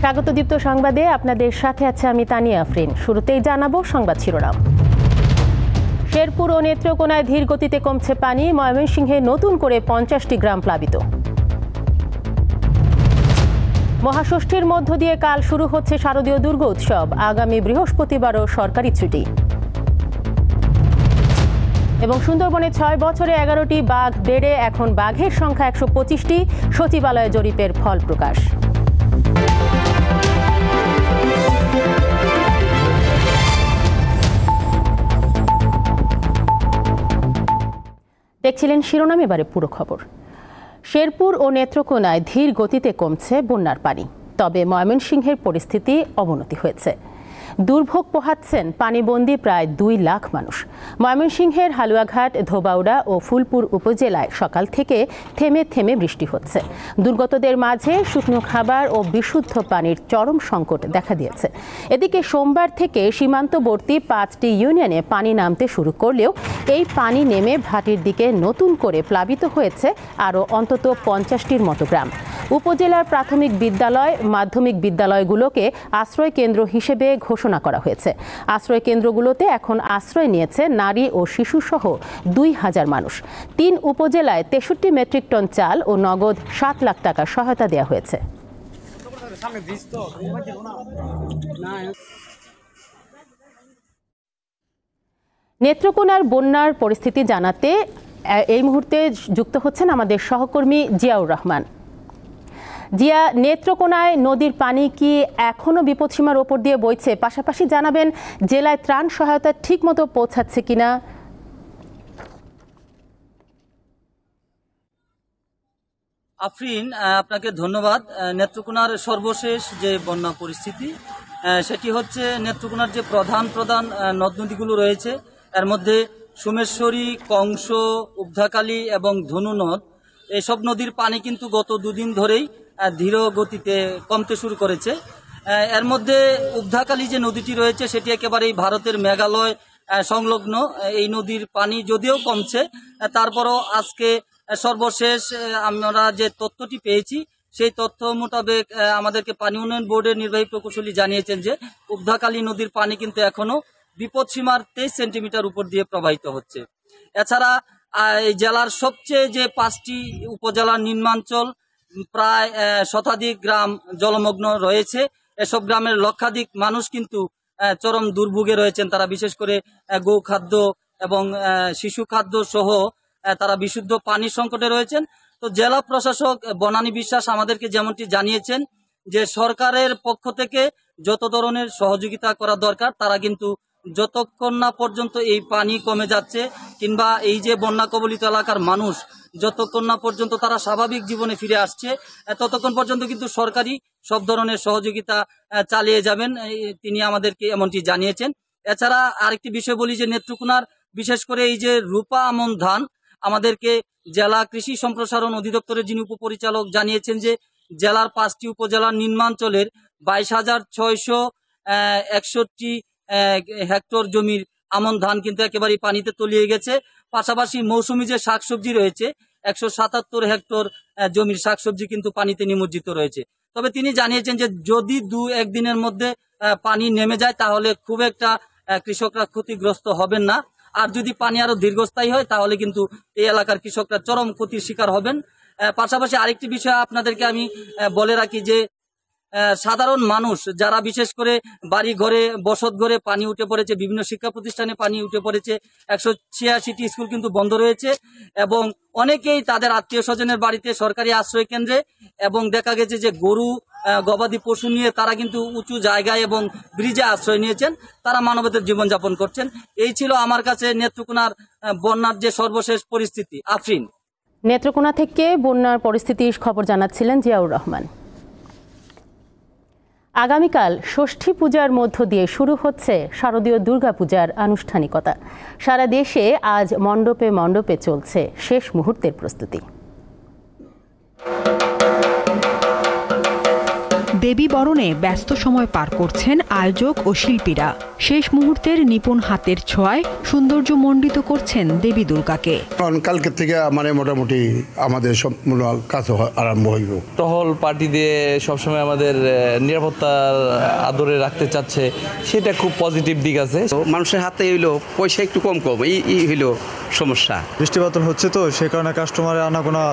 স্বাগত দীপ্ত সংবাদে আপনাদের সাথে আছে আমি তানিয়া আফরিন। শুরুতেই জানাবো সংবাদ শিরোনাম। শেরপুর ও নেত্রকোনায় ধীর গতিতে কমছে পানি, ময়মনসিংহে নতুন করে 50টি গ্রাম প্লাবিত। মহাষষ্ঠীর মধ্য দিয়ে কাল শুরু হচ্ছে শারদীয় দুর্গা উৎসব, আগামী বৃহস্পতিবারও সরকারি ছুটি। এবং সুন্দরবনে 6 বছরে 11টি বাঘ বেড়ে এখন বাঘের সংখ্যা 125টি, সচিবালয় জরিপের ফল প্রকাশ। দেখছিলেন শিরোনাম, এবারে পুরো খবর। শেরপুর ও নেত্রকোনায় ধীর গতিতে কমছে বন্যার পানি, তবে ময়মনসিংহের পরিস্থিতি অবনতি হয়েছে। দুর্ভোগ পোহাচ্ছেন পানিবন্দী প্রায় 2 লাখ মানুষ। ময়মনসিংহের হালুয়াঘাট, ধোবাউড়া ও ফুলপুর উপজেলায় সকাল থেকে থেমে থেমে বৃষ্টি হচ্ছে। দুর্গতদের মাঝে শুকনো খাবার ও বিশুদ্ধ পানির চরম সংকট দেখা দিয়েছে। এদিকে সোমবার থেকে সীমান্তবর্তী 5টি ইউনিয়নে পানি নামতে শুরু করলেও এই পানি নেমে ভাটির দিকে নতুন করে প্লাবিত হয়েছে আরও অন্তত 50টির মতো গ্রাম। উপজেলার প্রাথমিক বিদ্যালয়, মাধ্যমিক বিদ্যালয়গুলোকে আশ্রয় কেন্দ্র হিসেবে ঘোষণা করা হয়েছে। আশ্রয় কেন্দ্রগুলোতে এখন আশ্রয় নিয়েছে নারী ও শিশুসহ 2000 মানুষ। 3 উপজেলায় 63 মেট্রিক টন চাল ও নগদ 7 লাখ টাকা সহায়তা দেওয়া হয়েছে। নেত্রকোনার বন্যার পরিস্থিতি জানাতে এই মুহূর্তে যুক্ত হচ্ছেন আমাদের সহকর্মী জিয়াউর রহমান। জিয়া, নেত্রকোনায় নদীর পানি কি এখনো বিপদসীমার ওপর দিয়ে বইছে? পাশাপাশি জানাবেন জেলায় ত্রাণ সহায়তা ঠিকমতো পৌঁছাচ্ছে কিনা। আফরিন, আপনাকে ধন্যবাদ। নেত্রকোনার সর্বশেষ যে বন্যা পরিস্থিতি সেটি হচ্ছে নেত্রকোনার যে প্রধান নদ নদীগুলো রয়েছে এর মধ্যে সোমেশ্বরী, কংস, উবধাকালী এবং ধনু নদ, এসব নদীর পানি কিন্তু গত 2 দিন ধরেই ধীর গতিতে কমতে শুরু করেছে। এর মধ্যে উবধাকালী যে নদীটি রয়েছে সেটি একেবারেই ভারতের মেঘালয় সংলগ্ন। এই নদীর পানি যদিও কমছে, তারপরও আজকে সর্বশেষ আমরা যে তথ্যটি পেয়েছি সেই তথ্য মোতাবেক আমাদেরকে পানি উন্নয়ন বোর্ডের নির্বাহী প্রকৌশলী জানিয়েছেন যে উবধাকালী নদীর পানি কিন্তু এখনো বিপদসীমার 23 সেন্টিমিটার উপর দিয়ে প্রবাহিত হচ্ছে। এছাড়া এই জেলার সবচেয়ে যে 5টি উপজেলার নিম্নাঞ্চল প্রায় শতাধিক গ্রাম জলমগ্ন রয়েছে। এসব গ্রামের লক্ষাধিক মানুষ কিন্তু চরম দুর্ভোগে রয়েছেন। তারা বিশেষ করে গোখাদ্য এবং শিশু খাদ্য সহ তারা বিশুদ্ধ পানির সংকটে রয়েছেন। তো জেলা প্রশাসক বনানী বিশ্বাস আমাদেরকে যেমনটি জানিয়েছেন যে সরকারের পক্ষ থেকে যত ধরনের সহযোগিতা করা দরকার তারা কিন্তু যতক্ষণ না পর্যন্ত এই পানি কমে যাচ্ছে কিংবা এই যে বন্যা কবলিত এলাকার মানুষ যতক্ষণ না পর্যন্ত তারা স্বাভাবিক জীবনে ফিরে আসছে ততক্ষণ পর্যন্ত কিন্তু সরকারি সব ধরনের সহযোগিতা চালিয়ে যাবেন, তিনি আমাদেরকে এমনটি জানিয়েছেন। এছাড়া আরেকটি বিষয় বলি যে নেত্রকোনার বিশেষ করে এই যে রূপা আমন ধান, আমাদেরকে জেলা কৃষি সম্প্রসারণ অধিদপ্তরের যিনি উপপরিচালক জানিয়েছেন যে জেলার 5টি উপজেলার নিম্নাঞ্চলের 22,661 হেক্টর জমির আমন ধান কিন্তু একেবারেই পানিতে তলিয়ে গেছে। পাশাপাশি মৌসুমী যে শাকসবজি রয়েছে 177 হেক্টর জমির শাকসবজি কিন্তু পানিতে নিমজ্জিত রয়েছে। তবে তিনি জানিয়েছেন যে যদি 2-1 দিনের মধ্যে পানি নেমে যায় তাহলে খুব একটা কৃষকরা ক্ষতিগ্রস্ত হবেন না, আর যদি পানি আরো দীর্ঘস্থায়ী হয় তাহলে কিন্তু এই এলাকার কৃষকরা চরম ক্ষতির শিকার হবেন। পাশাপাশি আরেকটি বিষয় আপনাদেরকে আমি বলে রাখি যে সাধারণ মানুষ যারা বিশেষ করে বাড়ি ঘরে বসত ঘরে পানি উঠে পড়েছে, বিভিন্ন শিক্ষা প্রতিষ্ঠানে পানি উঠে পড়েছে, 186টি স্কুল কিন্তু বন্ধ রয়েছে এবং অনেকেই তাদের আত্মীয় স্বজনের বাড়িতে সরকারি আশ্রয় কেন্দ্রে এবং দেখা গেছে যে গরু গবাদি পশু নিয়ে তারা কিন্তু উঁচু জায়গায় এবং ব্রিজে আশ্রয় নিয়েছেন, তারা মানবেতর জীবনযাপন করছেন। এই ছিল আমার কাছে নেত্রকোনার বন্যার যে সর্বশেষ পরিস্থিতি। আফরিন, নেত্রকোনা থেকে বন্যার পরিস্থিতির খবর জানাচ্ছিলেন জিয়াউর রহমান। আগামীকাল ষষ্ঠী পূজার মধ্য দিয়ে শুরু হচ্ছে শারদীয় দুর্গা পূজার আনুষ্ঠানিকতা। সারা দেশে আজ মণ্ডপে মণ্ডপে চলছে শেষ মুহূর্তের প্রস্তুতি। দেবী বরণে ব্যস্ত সময় পার করছেন আয়োজক ও শিল্পীরা। শেষ মুহূর্তের নিপুণ হাতের ছোঁয়ায় সৌন্দর্য মণ্ডিত করছেন দেবী দুর্গাকে। কালকে থেকে মোটামুটি আমাদের সব কাজ আরম্ভ হইব। টহল পার্টি দিয়ে সবসময় আমাদের নিরাপত্তার আদরে রাখতে চাচ্ছে, সেটা খুব পজিটিভ দিক আছে। মানুষের হাতে হইলো পয়সা একটু কম এই হইলো সমস্যা। বৃষ্টিপাত হচ্ছে তো সে কারণে কাস্টমারের আনাগোনা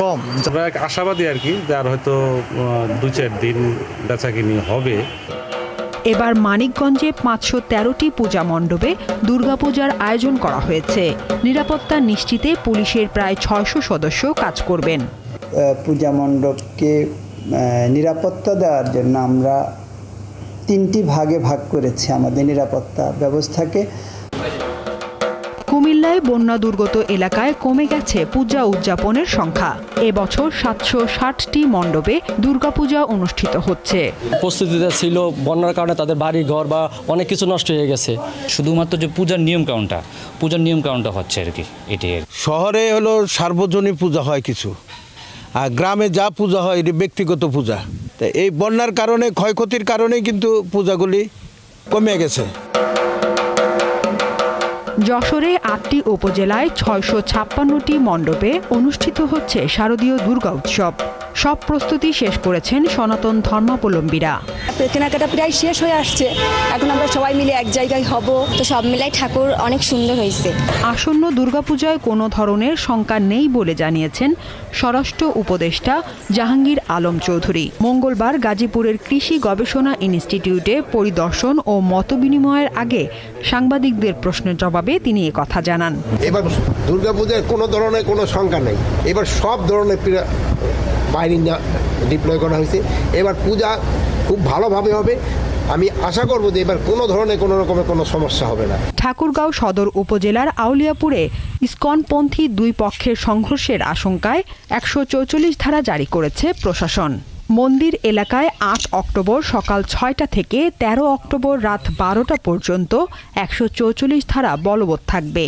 কম। আমরা আশাবাদী আর কি, যার হয়তো 2-4 দিন বেচাকিনি হবে। এবার মানিকগঞ্জে 513টি পূজা মণ্ডপে দুর্গাপূজার আয়োজন করা হয়েছে। নিরাপত্তা নিশ্চিতে পুলিশের প্রায় 600 সদস্য কাজ করবেন। পূজা মণ্ডপকে নিরাপত্তা দেওয়ার জন্য আমরা 3টি ভাগে ভাগ করেছি আমাদের নিরাপত্তা ব্যবস্থাকে। কুমিল্লায় বন্যা দুর্গত এলাকায় কমে গেছে পূজা উদযাপনের সংখ্যা। এবছর 760টি মণ্ডপে দুর্গাপূজা অনুষ্ঠিত হচ্ছে। প্রস্তুতিটা ছিল, বন্যার কারণে তাদের বাড়ি ঘর বা অনেক কিছু নষ্ট হয়ে গেছে। শুধুমাত্র যে পূজার নিয়ম কাউন্টটা হচ্ছে আর কি। এটাই শহরে হলো সার্বজনীন পূজা হয় কিছু, আর গ্রামে যা পূজা হয় এটি ব্যক্তিগত পূজা। তো এই বন্যার কারণে ক্ষয়ক্ষতির কারণে কিন্তু পূজাগুলি কমে গেছে। যশোরে 8টি উপজেলায় 656টি মণ্ডপে অনুষ্ঠিত হচ্ছে শারদীয় দুর্গা উৎসব। সব প্রস্তুতি শেষ করেছেন সনাতন ধর্মাবলম্বীরা। কেনাকাটা প্রায় শেষ হয়ে আসছে, এখন আমরা সবাই মিলে এক জায়গায় হব, তো সব মিলাই ঠাকুর অনেক সুন্দর হয়েছে। আসন্ন দুর্গাপূজায় কোনো ধরনের শঙ্কা নেই বলে জানিয়েছেন স্বরাষ্ট্র উপদেষ্টা জাহাঙ্গীর আলম চৌধুরী। মঙ্গলবার গাজীপুরের কৃষি গবেষণা ইনস্টিটিউটে পরিদর্শন ও মতবিনিময়ের আগে সাংবাদিকদের প্রশ্নের জবাবে তিনি একথা জানান। এবার দুর্গাপূজায় কোনো ধরনের কোনো শঙ্কা নেই। এবার সব ধরনের বাহিনী ডিপ্লয় করা হয়েছে। এবার পূজা খুব ভালোভাবে হবে। আমি আশা করব যে এবার কোনো ধরনের কোনো রকমের কোনো সমস্যা হবে না। ঠাকুরগাঁও সদর উপজেলার আউলিয়াপুরে ইসকনপন্থী দুই পক্ষের সংঘর্ষের আশঙ্কায় 144 ধারা জারি করেছে প্রশাসন। মন্দির এলাকায় 8 অক্টোবর সকাল 6টা থেকে 13 অক্টোবর রাত 12টা পর্যন্ত 144 ধারা বলবৎ থাকবে।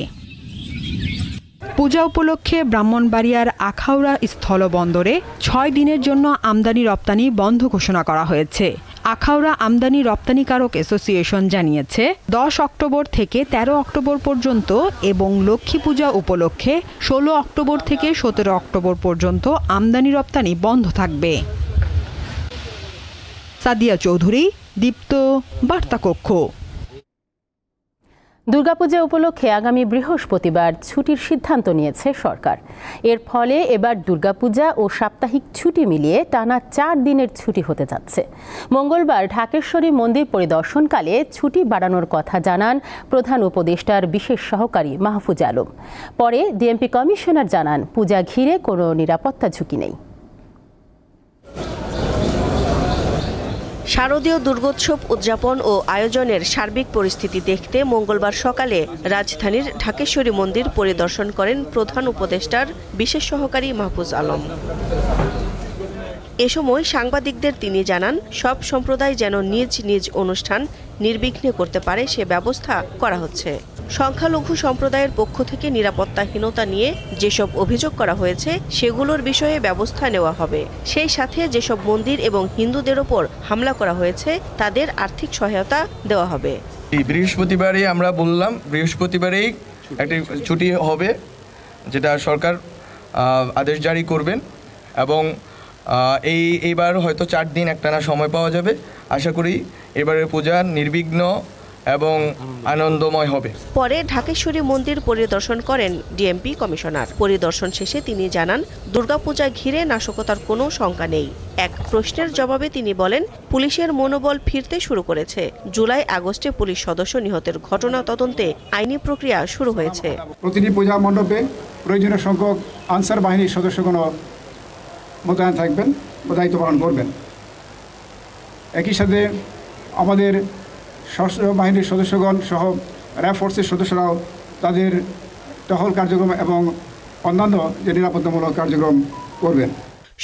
পূজা উপলক্ষে ব্রাহ্মণবাড়িয়ার আখাউড়া স্থলবন্দরে 6 দিনের জন্য আমদানি রপ্তানি বন্ধ ঘোষণা করা হয়েছে। আখাউড়া আমদানি রপ্তানিকারক অ্যাসোসিয়েশন জানিয়েছে 10 অক্টোবর থেকে 13 অক্টোবর পর্যন্ত এবং লক্ষ্মী পূজা উপলক্ষে 16 অক্টোবর থেকে 17 অক্টোবর পর্যন্ত আমদানি রপ্তানি বন্ধ থাকবে। সাদিয়া চৌধুরী, দীপ্ত, বার্তাকক্ষ। দুর্গাপূজা উপলক্ষে আগামী বৃহস্পতিবার ছুটির সিদ্ধান্ত নিয়েছে সরকার। এর ফলে এবার দুর্গাপূজা ও সাপ্তাহিক ছুটি মিলিয়ে টানা 4 দিনের ছুটি হতে যাচ্ছে। মঙ্গলবার ঢাকেশ্বরী মন্দির পরিদর্শনকালে ছুটি বাড়ানোর কথা জানান প্রধান উপদেষ্টার বিশেষ সহকারী মাহফুজ আলম। পরে ডিএমপি কমিশনার জানান, পূজা ঘিরে কোনো নিরাপত্তা ঝুঁকি নেই। শারদীয় দুর্গোৎসব উদযাপন ও আয়োজনের সার্বিক পরিস্থিতি দেখতে মঙ্গলবার সকালে রাজধানীর ঢাকেশ্বরী মন্দির পরিদর্শন করেন প্রধান উপদেষ্টার বিশেষ সহকারী মাহফুজ আলম। এ সময় সাংবাদিকদের তিনি জানান, সব সম্প্রদায় যেন নিজ নিজ অনুষ্ঠান নির্বিঘ্নে করতে পারে সে ব্যবস্থা করা হচ্ছে। সংখ্যালঘু সম্প্রদায়ের পক্ষ থেকে নিরাপত্তাহীনতা নিয়ে যেসব অভিযোগ করা হয়েছে সেগুলোর বিষয়ে ব্যবস্থা নেওয়া হবে। সেই সাথে যেসব মন্দির এবং হিন্দুদের ওপর হামলা করা হয়েছে তাদের আর্থিক সহায়তা দেওয়া হবে। বৃহস্পতিবারই আমরা বললাম, বৃহস্পতিবারেই একটি ছুটি হবে, যেটা সরকার আদেশ জারি করবেন এবং এইবার হয়তো 4 দিন একটানা সময় পাওয়া যাবে। আশা করি এবারের পূজা নির্বিঘ্ন এবং আনন্দময় হবে। পরে ঢাকেশ্বরী মন্দির পরিদর্শন করেন ডিএমপি কমিশনার। পরিদর্শন শেষে তিনি জানান, দুর্গাপূজা ঘিরে নাশকতার কোনো শঙ্কা নেই। এক প্রশ্নের জবাবে তিনি বলেন, পুলিশের মনোবল ফিরতে শুরু করেছে। জুলাই আগস্টে পুলিশ সদস্য নিহতের ঘটনা তদন্তে আইনি প্রক্রিয়া শুরু হয়েছে। প্রতিটি পূজা মণ্ডপে প্রয়োজনীয় সংখ্যক আনসার বাহিনীর সদস্যগণ মোতায়েন থাকবেন ও দায়িত্ব পালন করবেন। একই সাথে আমাদের সশস্ত্র বাহিনীর সদস্যগণ সহ র্যাব ফোর্সের সদস্যরাও তাদের টহল কার্যক্রম এবং অন্যান্য যে নিরাপত্তামূলক কার্যক্রম করবেন।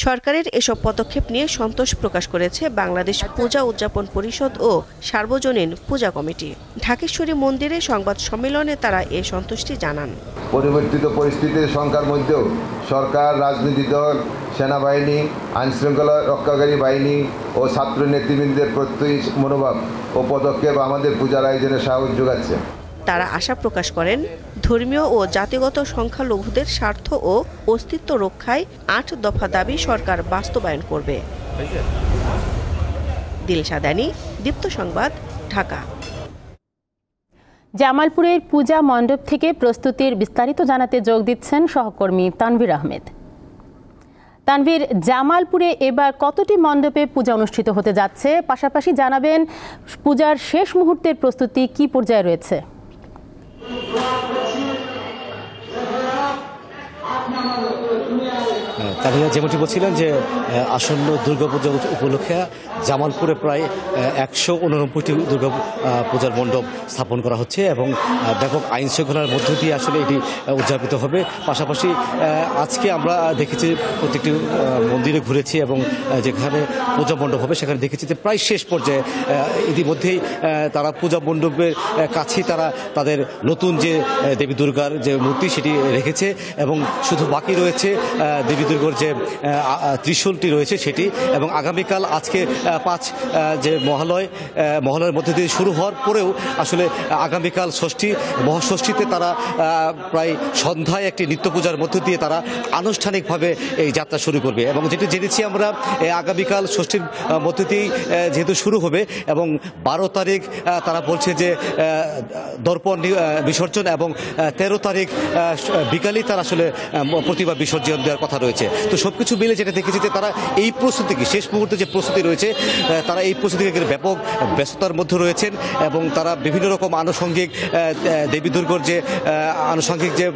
সরকারের এসব পদক্ষেপ নিয়ে সন্তোষ প্রকাশ করেছে বাংলাদেশ পূজা উদযাপন পরিষদ ও সার্বজনীন পূজা কমিটি। ঢাকেশ্বরী মন্দিরে সংবাদ সম্মেলনে তারা এ সন্তুষ্টি জানান। পরিবর্তিত পরিস্থিতির সংখ্যার মধ্যেও সরকার, রাজনৈতিক দল সেনাবাহিনী, আইনশৃঙ্খলা রক্ষাকারী বাহিনী ও ছাত্র নেতৃবৃন্দের প্রত্যয়ী মনোভাব ও পদক্ষেপ আমাদের পূজার আয়োজনে সাহস যোগাচ্ছে। তারা আশা প্রকাশ করেন, ধর্মীয় ও জাতিগত সংখ্যালঘুদের স্বার্থ ও অস্তিত্ব রক্ষায় ৮ দফা দাবি সরকার বাস্তবায়ন করবে। দিলশা দানি, দীপ্ত সংবাদ, ঢাকা। জামালপুরের পূজা মণ্ডপ থেকে প্রস্তুতির বিস্তারিত জানাতে যোগ দিচ্ছেন সহকর্মী তানভীর আহমেদ। তানভীর, জামালপুরে এবার কতটি মণ্ডপে পূজা অনুষ্ঠিত হতে যাচ্ছে, পাশাপাশি জানাবেন পূজার শেষ মুহূর্তের প্রস্তুতি কি পর্যায়ে রয়েছে? তানিয়া, যেমনটি বলছিলেন যে আসন্ন দুর্গাপূজা উপলক্ষে জামালপুরে প্রায় ১৮৯টি দুর্গা পূজার মণ্ডপ স্থাপন করা হচ্ছে এবং ব্যাপক আইন শৃঙ্খলার মধ্য দিয়ে আসলে এটি উদযাপিত হবে। পাশাপাশি আজকে আমরা দেখেছি প্রত্যেকটি মন্দিরে ঘুরেছি এবং যেখানে পূজা মণ্ডপ হবে সেখানে দেখেছি যে প্রায় শেষ পর্যায়ে ইতিমধ্যেই তারা পূজা মণ্ডপের কাছেই তারা তাদের নতুন যে দেবী দুর্গার যে মূর্তি সেটি রেখেছে এবং শুধু বাকি রয়েছে দেবী দুর্গার যে ত্রিশূলটি রয়েছে সেটি। এবং আগামীকাল আজকে ৫ যে মহালয়ের মধ্যে দিয়ে শুরু হওয়ার পরেও আসলে আগামীকাল ষষ্ঠী, মহাষষ্ঠীতে তারা প্রায় সন্ধ্যায় একটি নিত্য পূজার মধ্য দিয়ে তারা আনুষ্ঠানিকভাবে এই যাত্রা শুরু করবে। এবং যেটি জেনেছি আমরা আগামীকাল ষষ্ঠীর মধ্য দিয়েই যেহেতু শুরু হবে এবং ১২ তারিখ তারা বলছে যে দর্পণ বিসর্জন এবং ১৩ তারিখ বিকালেই তারা আসলে প্রতিমা বিসর্জন দেওয়ার কথা রয়েছে। তো সবকিছু মিলে যেটা দেখেছি যে তারা এই প্রস্তুতিকে, শেষ মুহূর্তে যে প্রস্তুতি রয়েছে, তারা এই প্রস্তুতিকে ব্যাপক ব্যস্ততার মধ্যে রয়েছেন এবং তারা বিভিন্ন রকম আনুষঙ্গিক দেবী দুর্গার যে আনুষঙ্গিক যে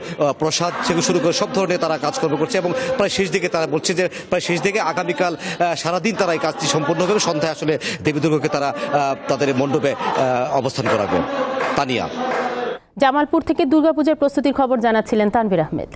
প্রসাদ সেগুলো শুরু করে সব ধরনের তারা কাজকর্ম করছে এবং প্রায় শেষ দিকে তারা বলছে যে প্রায় শেষ দিকে আগামীকাল সারাদিন তারা এই কাজটি সম্পন্ন হবে। সন্ধ্যায় আসলে দেবী দুর্গাকে তারা তাদের মণ্ডপে অবস্থান করাবে। তানিয়া, জামালপুর থেকে দুর্গাপূজার প্রস্তুতির খবর জানাচ্ছিলেন তানভীর আহমেদ।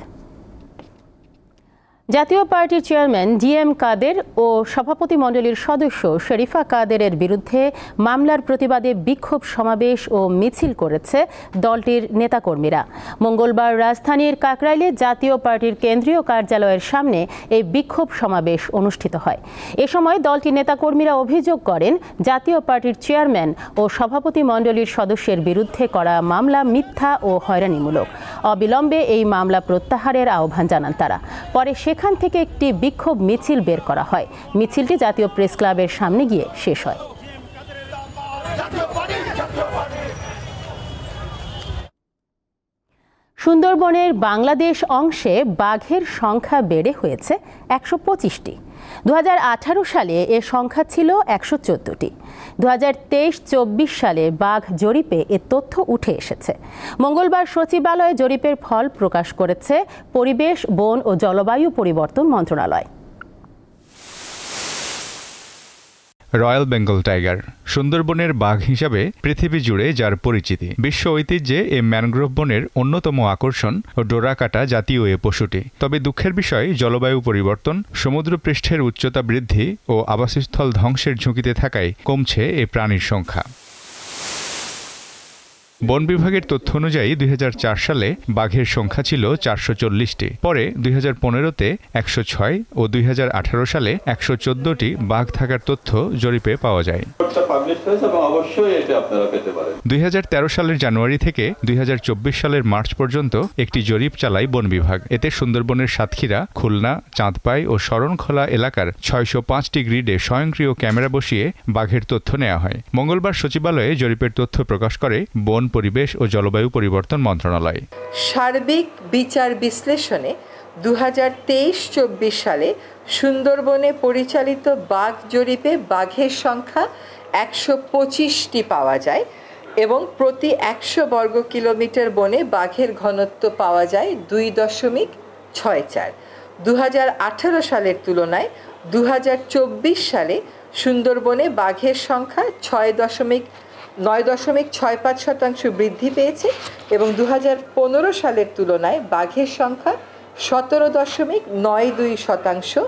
জাতীয় পার্টির চেয়ারম্যান ডিএম কাদের ও সভাপতি মণ্ডলীর সদস্য শরীফা কাদেরের বিরুদ্ধে মামলার প্রতিবাদে বিক্ষোভ সমাবেশ ও মিছিল করেছে দলটির নেতাকর্মীরা। মঙ্গলবার রাজধানীর কাকরাইলে জাতীয় পার্টির কেন্দ্রীয় কার্যালয়ের সামনে এই বিক্ষোভ সমাবেশ অনুষ্ঠিত হয়। এ সময় দলটির নেতাকর্মীরা অভিযোগ করেন, জাতীয় পার্টির চেয়ারম্যান ও সভাপতি মণ্ডলীর সদস্যের বিরুদ্ধে করা মামলা মিথ্যা ও হয়রানিমূলক। অবিলম্বে এই মামলা প্রত্যাহারের আহ্বান জানান তারা। পরে সেখান থেকে একটি বিক্ষোভ মিছিল বের করা হয়। মিছিলটি জাতীয় প্রেস ক্লাবের সামনে গিয়ে শেষ হয়। সুন্দরবনের বাংলাদেশ অংশে বাঘের সংখ্যা বেড়ে হয়েছে ১২৫টি। ২০১৮ সালে এ সংখ্যা ছিল ১১৪টি। ২০২৩-২৪ সালে বাঘ জরিপে এ তথ্য উঠে এসেছে। মঙ্গলবার সচিবালয়ে জরিপের ফল প্রকাশ করেছে পরিবেশ, বন ও জলবায়ু পরিবর্তন মন্ত্রণালয়। রয়্যাল বেঙ্গল টাইগার সুন্দরবনের বাঘ হিসাবে পৃথিবী জুড়ে যার পরিচিতি। বিশ্ব ঐতিহ্যে এ ম্যানগ্রোভ বনের অন্যতম আকর্ষণ ও ডোরাকাটা জাতীয় এ পশুটি। তবে দুঃখের বিষয়, জলবায়ু পরিবর্তন, সমুদ্রপৃষ্ঠের উচ্চতা বৃদ্ধি ও আবাসস্থল ধ্বংসের ঝুঁকিতে থাকায় কমছে এ প্রাণীর সংখ্যা। বন বিভাগের তথ্য অনুযায়ী ২০০৪ সালে বাঘের সংখ্যা ছিল ৪৪০টি। পরে ২০১৫-তে ১০৬ ও ২০১৮ সালে ১১৪টি বাঘ থাকার তথ্য জরিপে পাওয়া যায়। ২০১৩ সালের জানুয়ারি থেকে ২০২৪ সালের মার্চ পর্যন্ত একটি জরিপ চালায় বন বিভাগ। এতে সুন্দরবনের সাতক্ষীরা, খুলনা, চাঁদপাই ও শরণখোলা এলাকার ৬০৫টি গ্রিডে স্বয়ংক্রিয় ক্যামেরা বসিয়ে বাঘের তথ্য নেওয়া হয়। মঙ্গলবার সচিবালয়ে জরিপের তথ্য প্রকাশ করে বন, পরিবেশ ও জলবায়ু পরিবর্তন মন্ত্রণালয়। সার্বিক বিচার বিশ্লেষণে ২০২৩-২৪ সালে সুন্দরবনে পরিচালিত বাঘ জরিপে বাঘের সংখ্যা ১২৫টি পাওয়া যায় এবং প্রতি ১০০ বর্গ কিলোমিটার বনে বাঘের ঘনত্ব পাওয়া যায় ২.৬৪। ২০১৮ সালের তুলনায় ২০২৪ সালে সুন্দরবনে বাঘের সংখ্যা ৯.৬৫% বৃদ্ধি পেয়েছে এবং ২০১৫ সালের তুলনায় বাঘের সংখ্যা ১৭.৯২%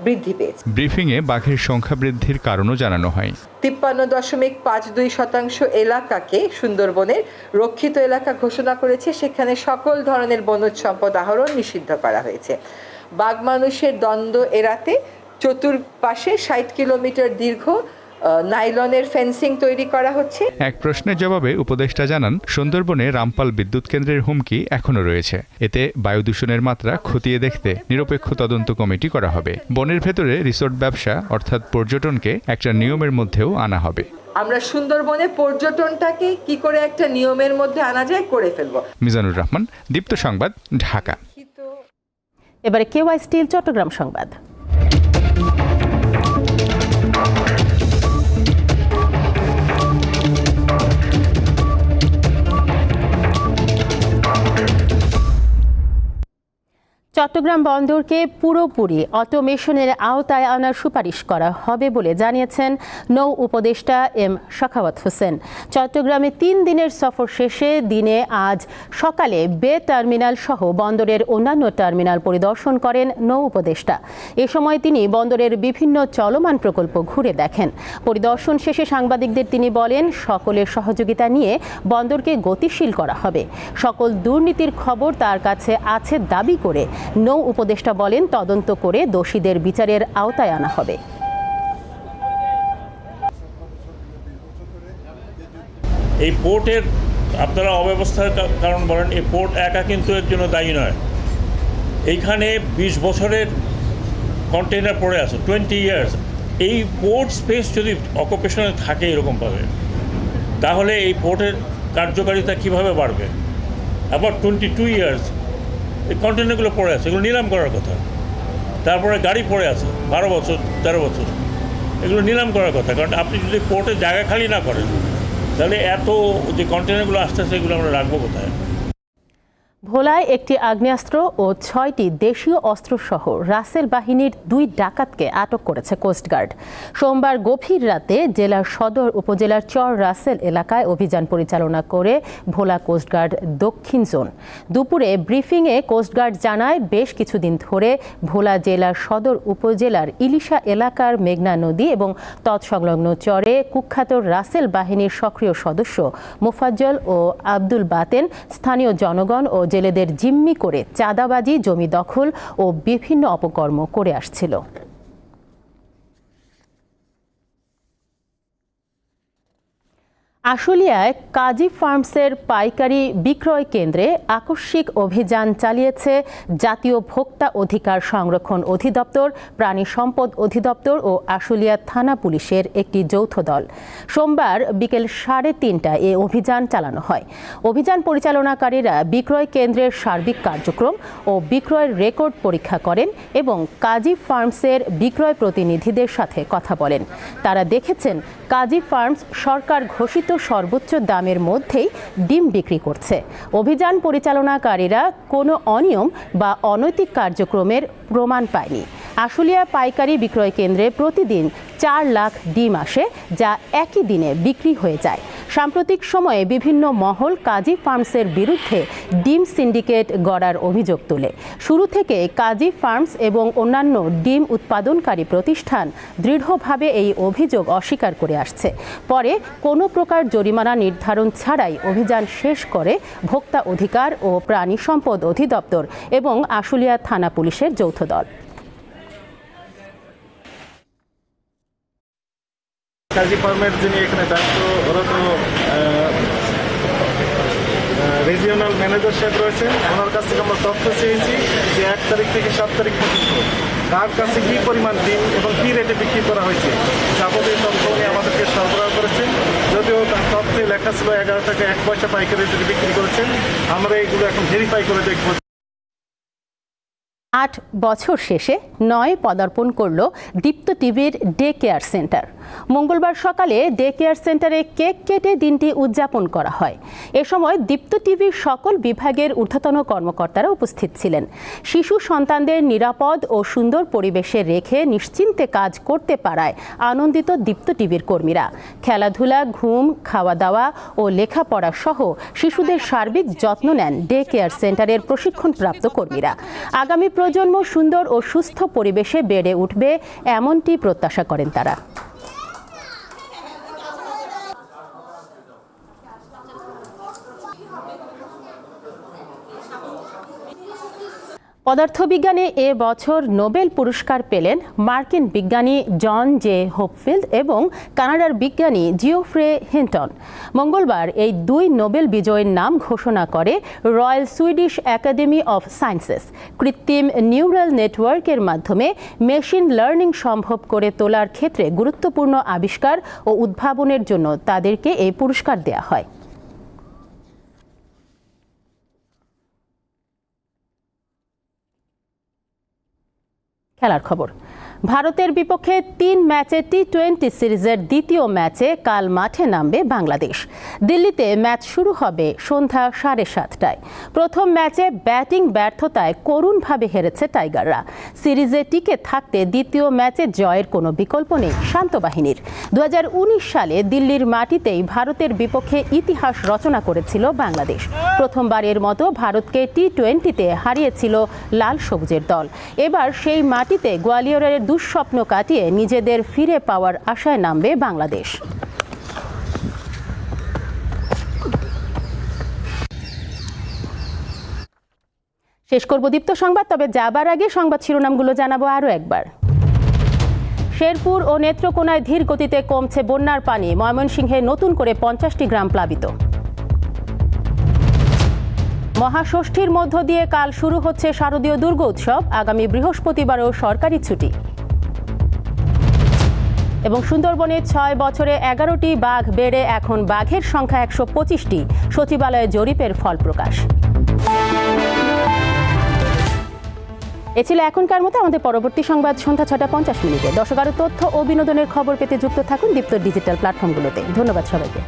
বৃদ্ধি পেয়েছে। ব্রিফিংয়ে বাঘের সংখ্যা বৃদ্ধির কারণও জানানো হয়। ৫৩.৫২% এলাকাকে সুন্দরবনের রক্ষিত এলাকা ঘোষণা করেছে। সেখানে সকল ধরনের বনজ সম্পদ আহরণ নিষিদ্ধ করা হয়েছে। বাঘ মানুষের দ্বন্দ্ব এড়াতে চতুর্পাশে 60 কিলোমিটার দীর্ঘ নাইলনের ফেন্সিং তৈরি করা হচ্ছে। এক প্রশ্নের জবাবে উপদেষ্টা জানান, সুন্দরবনে রামপাল বিদ্যুৎ কেন্দ্রের হুমকি এখনো রয়েছে। এতে বায়ু দূষণের মাত্রা খতিয়ে দেখতে নিরপেক্ষ তদন্ত কমিটি করা হবে। বনের ভেতরে রিসোর্ট ব্যবসা অর্থাৎ পর্যটনকে একটা নিয়মের মধ্যেও আনা হবে। আমরা সুন্দরবনে পর্যটনটাকে কি করে একটা নিয়মের মধ্যে আনা যায় করে ফেলবো। মিজানুর রহমান, দীপ্ত সংবাদ, ঢাকা। এবারে কেওয়াই স্টিল চট্টগ্রাম সংবাদ। চট্টগ্রাম বন্দরকে পুরোপুরি অটোমেশনের আওতায় আনার সুপারিশ করা হবে বলে জানিয়েছেন নৌ উপদেষ্টা এম সাখাওয়াত হোসেন। চট্টগ্রামে 3 দিনের সফর শেষে দিনে আজ সকালে বে টার্মিনাল সহ বন্দরের অন্যান্য টার্মিনাল পরিদর্শন করেন নৌ উপদেষ্টা। এ সময় তিনি বন্দরের বিভিন্ন চলমান প্রকল্প ঘুরে দেখেন। পরিদর্শন শেষে সাংবাদিকদের তিনি বলেন, সকলের সহযোগিতা নিয়ে বন্দরকে গতিশীল করা হবে। সকল দুর্নীতির খবর তার কাছে আছে দাবি করে নৌ উপদেষ্টা বলেন, তদন্ত করে দোষীদের বিচারের আওতায় আনা হবে। এই পোর্টের আপনারা অব্যবস্থার কারণ বলেন, এই পোর্ট একা কিন্তু এর জন্য দায়ী নয়। এইখানে 20 বছরের কন্টেইনার পড়ে আছে, 20 ইয়ার্স। এই পোর্ট স্পেস যদি অকুপেশনে থাকে এরকমভাবে, তাহলে এই পোর্টের কার্যকারিতা কিভাবে বাড়বে? আবার 22 ইয়ার্স এই কন্টেনারগুলো পড়ে আছে, এগুলো নিলাম করার কথা। তারপরে গাড়ি পড়ে আছে 12 বছর 13 বছর, এগুলো নিলাম করার কথা। কারণ আপনি যদি পোর্টে জায়গা খালি না করেন, তাহলে এত যে কন্টেনারগুলো আসতেছে এগুলো আমরা রাখবো কোথায়? ভোলায় একটি আগ্নেয়াস্ত্র ও 6টি দেশীয় অস্ত্রসহ রাসেল বাহিনীর 2 ডাকাতকে আটক করেছে কোস্টগার্ড। সোমবার গভীর রাতে জেলার সদর উপজেলার চর রাসেল এলাকায় অভিযান পরিচালনা করে ভোলা কোস্টগার্ড দক্ষিণ জোন। দুপুরে ব্রিফিংয়ে কোস্টগার্ড জানায়, বেশ কিছুদিন ধরে ভোলা জেলার সদর উপজেলার ইলিশা এলাকার মেঘনা নদী এবং তৎসংলগ্ন চরে কুখ্যাত রাসেল বাহিনীর সক্রিয় সদস্য মোফাজ্জল ও আব্দুল বাতেন স্থানীয় জনগণ ও জেলেদের জিম্মি করে চাঁদাবাজি, জমি দখল ও বিভিন্ন অপকর্ম করে আসছিল। আশুলিয়ায় কাজী ফার্মসের পাইকারি বিক্রয় কেন্দ্রে আকস্মিক অভিযান চালিয়েছে জাতীয় ভোক্তা অধিকার সংরক্ষণ অধিদপ্তর, প্রাণী সম্পদ অধিদপ্তর ও আশুলিয়া থানা পুলিশের একটি যৌথ দল। সোমবার বিকেল 3:30টায় এ অভিযান চালানো হয়। অভিযান পরিচালনাকারীরা বিক্রয় কেন্দ্রের সার্বিক কার্যক্রম ও বিক্রয়ের রেকর্ড পরীক্ষা করেন এবং কাজী ফার্মসের বিক্রয় প্রতিনিধিদের সাথে কথা বলেন। তারা দেখেছেন কাজী ফার্মস সরকার ঘোষিত সর্বোচ্চ দামের মধ্যেই ডিম বিক্রি করছে। অভিযান পরিচালনাকারীরা কোনো অনিয়ম বা অনৈতিক কার্যক্রমের প্রমাণ পায়নি। আশুলিয়া পাইকারি বিক্রয় কেন্দ্রে প্রতিদিন 4 লাখ ডিম আসে, যা একই দিনে বিক্রি হয়ে যায়। সাম্প্রতিক সময়ে বিভিন্ন মহল কাজী ফার্মসের বিরুদ্ধে ডিম সিন্ডিকেট গড়ার অভিযোগ তোলে। শুরু থেকে কাজী ফার্মস এবং অন্যান্য ডিম উৎপাদনকারী প্রতিষ্ঠান দৃঢ়ভাবে এই অভিযোগ অস্বীকার করে আসছে। পরে কোনো প্রকার জরিমানা নির্ধারণ ছাড়াই অভিযান শেষ করে ভোক্তা অধিকার ও প্রাণী সম্পদ অধিদপ্তর এবং আশুলিয়া থানা পুলিশের যৌথ দল। কাজী ফার্মের যিনি এখানে দায়িত্বরত রিজিওনাল ম্যানেজার সাহেব রয়েছেন, ওনার কাছ থেকে আমরা তথ্য চেয়েছি যে 1 তারিখ থেকে 7 তারিখ পর্যন্ত কার কাছে কী পরিমাণ ডিম এবং কী রেটে বিক্রি করা হয়েছে যাবতীয় তথ্য উনি আমাদেরকে সরবরাহ করেছেন। যদিও তার তথ্যে লেখা ছিল 11 টাকা 1 পয়সা পাইকারি রেটে বিক্রি করেছেন। আমরা এইগুলো এখন ভেরিফাই করে দেখব। 8 বছর শেষে 9 পদার্পণ করল দীপ্ত টিভির ডে কেয়ার সেন্টার। মঙ্গলবার সকালে ডে কেয়ার সেন্টারে কেক কেটে দিনটি উদযাপন করা হয়। এ সময় দীপ্ত টিভির সকল বিভাগের ঊর্ধ্বতন কর্মকর্তারা উপস্থিত ছিলেন। শিশু সন্তানদের নিরাপদ ও সুন্দর পরিবেশে রেখে নিশ্চিন্তে কাজ করতে পারায় আনন্দিত দীপ্ত টিভির কর্মীরা। খেলাধুলা, ঘুম, খাওয়া দাওয়া ও লেখাপড়া সহ শিশুদের সার্বিক যত্ন নেন ডে কেয়ার সেন্টারের প্রশিক্ষণপ্রাপ্ত কর্মীরা। আগামী প্রজন্ম সুন্দর ও সুস্থ পরিবেশে বেড়ে উঠবে, এমনটি প্রত্যাশা করেন তারা। পদার্থবিজ্ঞানে এ বছর নোবেল পুরস্কার পেলেন মার্কিন বিজ্ঞানী জন জে হোপফিল্ড এবং কানাডার বিজ্ঞানী জিওফ্রে হিন্টন। মঙ্গলবার এই দুই নোবেল বিজয়ীর নাম ঘোষণা করে royal Swedish academy of sciences. কৃত্রিম নিউরাল নেটওয়ার্কের মাধ্যমে মেশিন লার্নিং সম্ভব করে তোলার ক্ষেত্রে গুরুত্বপূর্ণ আবিষ্কার ও উদ্ভাবনের জন্য তাদেরকে এই পুরস্কার দেয়া হয়। খেলার খবর। ভারতের বিপক্ষে 3 ম্যাচে টি-20 সিরিজের দ্বিতীয় ম্যাচে কাল মাঠে নামবে বাংলাদেশ। দিল্লিতে ম্যাচ শুরু হবে সন্ধ্যা 7:30টায়। প্রথম ম্যাচে ব্যাটিং ব্যর্থতায় করুণভাবে হেরেছে টাইগাররা। সিরিজে টিকে থাকতে দ্বিতীয় ম্যাচে জয়ের কোনো বিকল্প নেই শান্ত বাহিনীর। 2019 সালে দিল্লির মাটিতেই ভারতের বিপক্ষে ইতিহাস রচনা করেছিল বাংলাদেশ। প্রথমবারের মতো ভারতকে টি-20তে হারিয়েছিল লাল সবুজের দল। এবার সেই মাটিতে গোয়ালিয়রের দুঃস্বপ্ন কাটিয়ে নিজেদের ফিরে পাওয়ার আশায় নামবে বাংলাদেশ। শেষ করব দীপ্ত সংবাদ, তবে যাবার আগে সংবাদ শিরোনামগুলো জানাবো আরও একবার। শেরপুর ও নেত্রকোনায় ধীর গতিতে কমছে বন্যার পানি। ময়মনসিংহে নতুন করে 50টি গ্রাম প্লাবিত। মহাষষ্ঠীর মধ্য দিয়ে কাল শুরু হচ্ছে শারদীয় দুর্গোৎসব। আগামী বৃহস্পতিবারও সরকারি ছুটি। এবং সুন্দরবনে 6 বছরে 11টি বাঘ বেড়ে এখন বাঘের সংখ্যা 125টি। সচিবালয়ে জরিপের ফল প্রকাশ। এ ছিল এখনকার মতো। আমাদের পরবর্তী সংবাদ সন্ধ্যা 6:50 দর্শক আরও তথ্য ও বিনোদনের খবর পেতে যুক্ত থাকুন দীপ্ত ডিজিটাল প্ল্যাটফর্মগুলোতে। ধন্যবাদ সবাইকে।